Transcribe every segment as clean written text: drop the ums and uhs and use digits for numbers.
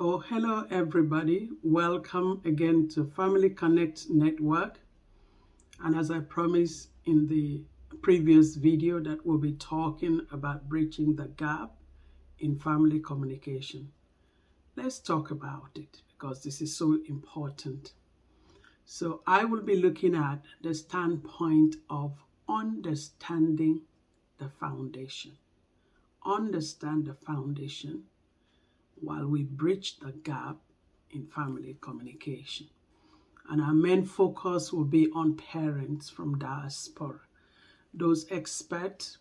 Oh, hello everybody. Welcome again to Family Connect Network. And as I promised in the previous video that we'll be talking about bridging the gap in family communication. Let's talk about it because this is so important. So I will be looking at the standpoint of understanding the foundation. Understand the foundation while we bridge the gap in family communication. And our main focus will be on parents from diaspora, those expats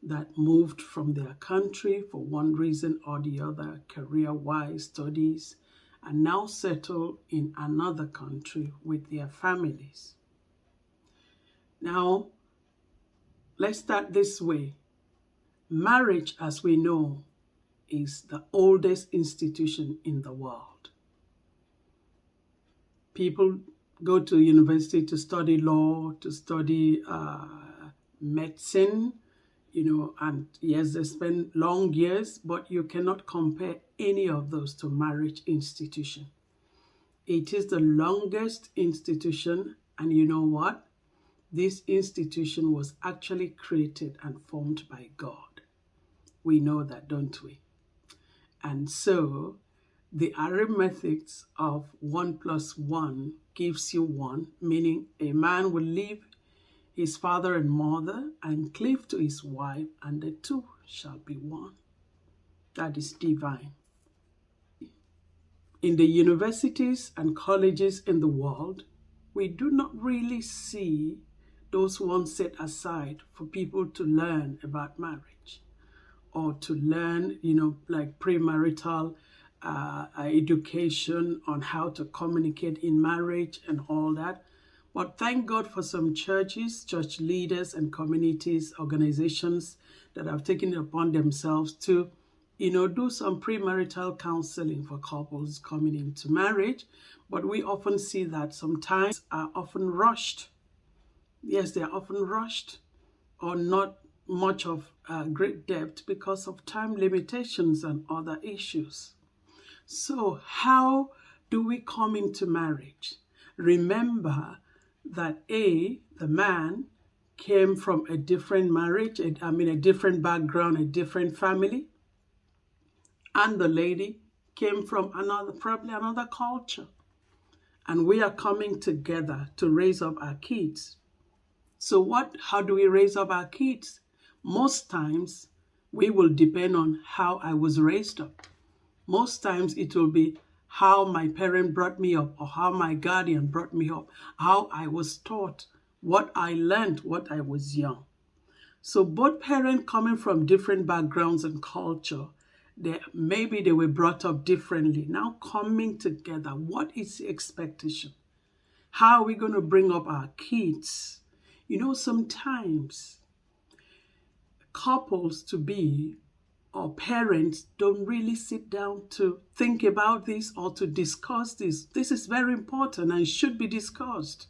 that moved from their country for one reason or the other, career-wise, studies, and now settle in another country with their families. Now, let's start this way. Marriage, as we know, is the oldest institution in the world. People go to university to study law, to study medicine, and yes, they spend long years, but you cannot compare any of those to marriage institution. It is the longest institution, and you know what? This institution was actually created and formed by God. We know that, don't we? And so the arithmetics of 1 + 1 gives you 1, meaning a man will leave his father and mother and cleave to his wife, and the two shall be one. That is divine. In the universities and colleges in the world, we do not really see those ones set aside for people to learn about marriage, or to learn, like premarital education on how to communicate in marriage and all that. But thank God for some churches, church leaders and communities, organizations that have taken it upon themselves to, do some premarital counseling for couples coming into marriage. But we often see that sometimes are often rushed. Yes, they are often rushed or not much of great depth because of time limitations and other issues. So how do we come into marriage? Remember that the man came from a different marriage, a different background, a different family, and the lady came from probably another culture. And we are coming together to raise up our kids. So how do we raise up our kids? Most times, we will depend on how I was raised up. Most times, it will be how my parent brought me up or how my guardian brought me up, how I was taught, what I learned, what I was young. So both parents coming from different backgrounds and culture, maybe they were brought up differently. Now coming together, what is the expectation? How are we going to bring up our kids? Sometimes couples to be or parents don't really sit down to think about this or to discuss this. This is very important and should be discussed.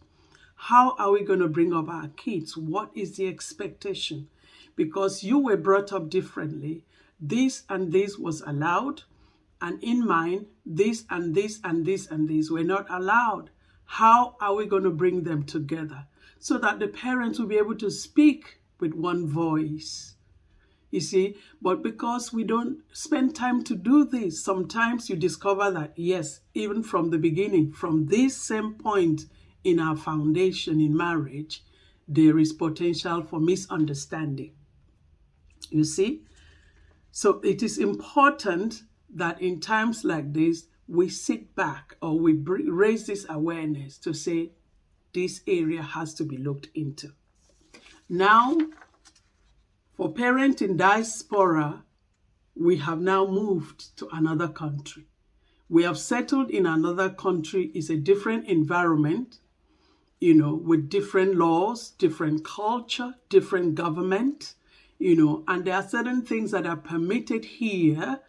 How are we going to bring up our kids? What is the expectation? Because you were brought up differently. This and this was allowed. And in mine, this and this and this and this were not allowed. How are we going to bring them together so that the parents will be able to speak with one voice? You see, but because we don't spend time to do this, sometimes you discover that, yes, even from the beginning, from this same point in our foundation in marriage, there is potential for misunderstanding. You see? So it is important that in times like this, we sit back or we raise this awareness to say, this area has to be looked into. Now, for parents in diaspora, we have now moved to another country. We have settled in another country. It's a different environment, with different laws, different culture, different government, and there are certain things that are permitted here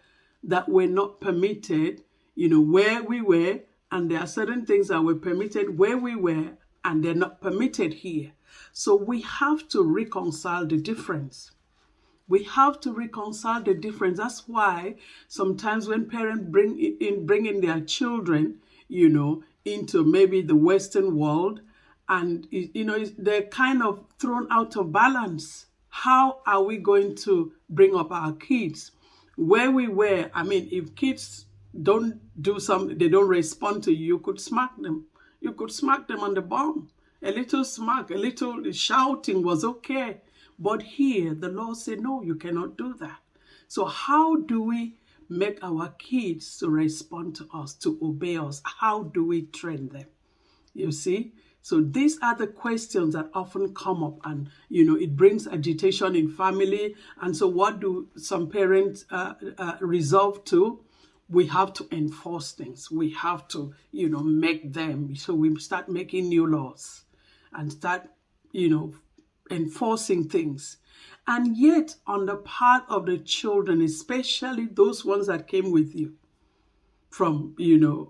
that were not permitted, where we were, and there are certain things that were permitted where we were, and they're not permitted here. So we have to reconcile the difference. We have to reconcile the difference. That's why sometimes when parents bring in their children, into maybe the Western world, and they're kind of thrown out of balance. How are we going to bring up our kids? Where we were, if kids don't do something, they don't respond to you, you could smack them. You could smack them on the bum. A little smack, a little shouting was okay. But here, the Lord said, no, you cannot do that. So how do we make our kids to respond to us, to obey us? How do we train them? You see? So these are the questions that often come up, and, it brings agitation in family. And so what do some parents resolve to? We have to enforce things. We have to, make them. So we start making new laws and start, enforcing things. And yet, on the part of the children, especially those ones that came with you from,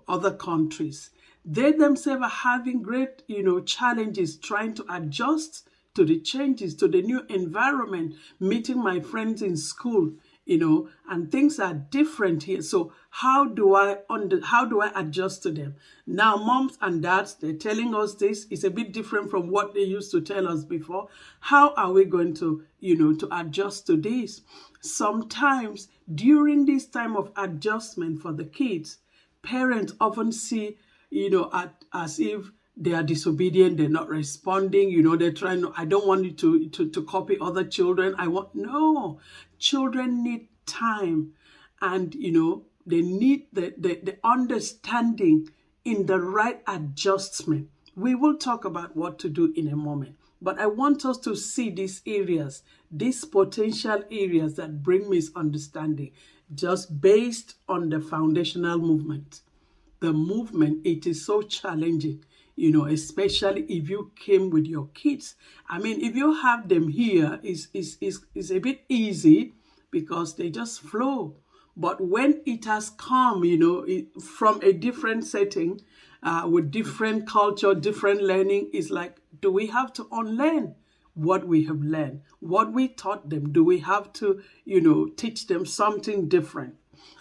other countries, they themselves are having great, challenges trying to adjust to the changes, to the new environment, meeting my friends in school, and things are different here. So how do I adjust to them? Now, moms and dads, they're telling us this is a bit different from what they used to tell us before. How are we going to, to adjust to this? Sometimes during this time of adjustment for the kids, parents often see, as if they are disobedient, they're not responding, they're trying to, I don't want you to copy other children. No, children need time, and, they need the understanding in the right adjustment. We will talk about what to do in a moment, but I want us to see these areas, these potential areas that bring misunderstanding, just based on the foundational movement. The movement, it is so challenging, especially if you came with your kids. If you have them here, it's a bit easy because they just flow. But when it has come, from a different setting, with different culture, different learning, it's like, do we have to unlearn what we have learned? What we taught them? Do we have to, teach them something different?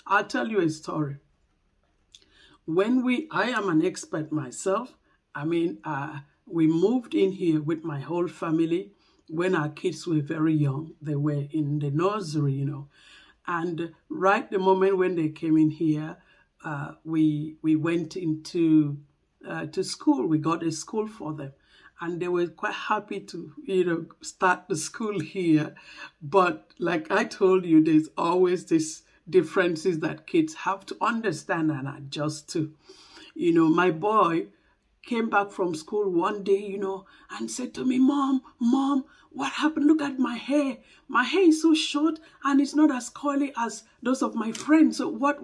I'll tell you a story. I am an expert myself. We moved in here with my whole family when our kids were very young. They were in the nursery, And right the moment when they came in here, we went into to school. We got a school for them. And they were quite happy to, start the school here. But like I told you, there's always this differences that kids have to understand and adjust to. My boy came back from school one day, and said to me, Mom, what happened? Look at my hair. My hair is so short and it's not as curly as those of my friends. So what,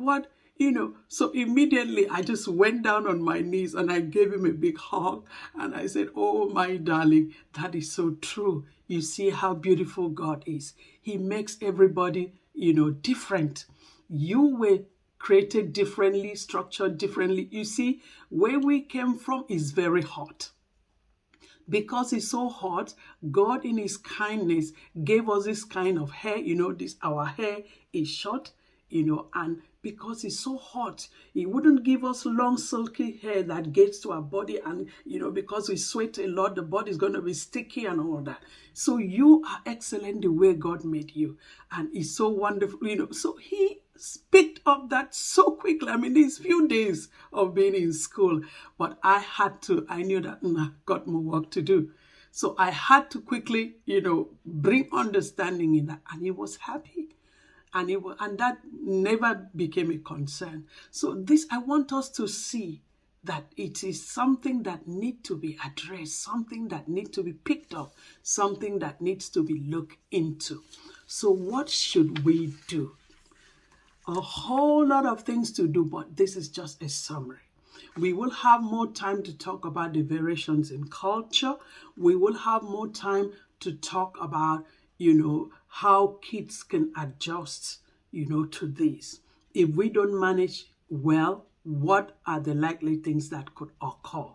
so immediately I just went down on my knees and I gave him a big hug. And I said, oh, my darling, that is so true. You see how beautiful God is. He makes everybody, different. You were created differently, structured differently. You see, where we came from is very hot. Because it's so hot, God in his kindness gave us this kind of hair. Our hair is short, and because it's so hot, he wouldn't give us long silky hair that gets to our body, and because we sweat a lot, the body is going to be sticky and all that. So you are excellent the way God made you, and it's so wonderful. So he picked up that so quickly. These few days of being in school, but I knew that I've got more work to do. So I had to quickly, bring understanding in that, and he was happy. And that never became a concern. So I want us to see that it is something that needs to be addressed, something that needs to be picked up, something that needs to be looked into. So what should we do? A whole lot of things to do, but this is just a summary. We will have more time to talk about the variations in culture. We will have more time to talk about, how kids can adjust, to this. If we don't manage well, what are the likely things that could occur?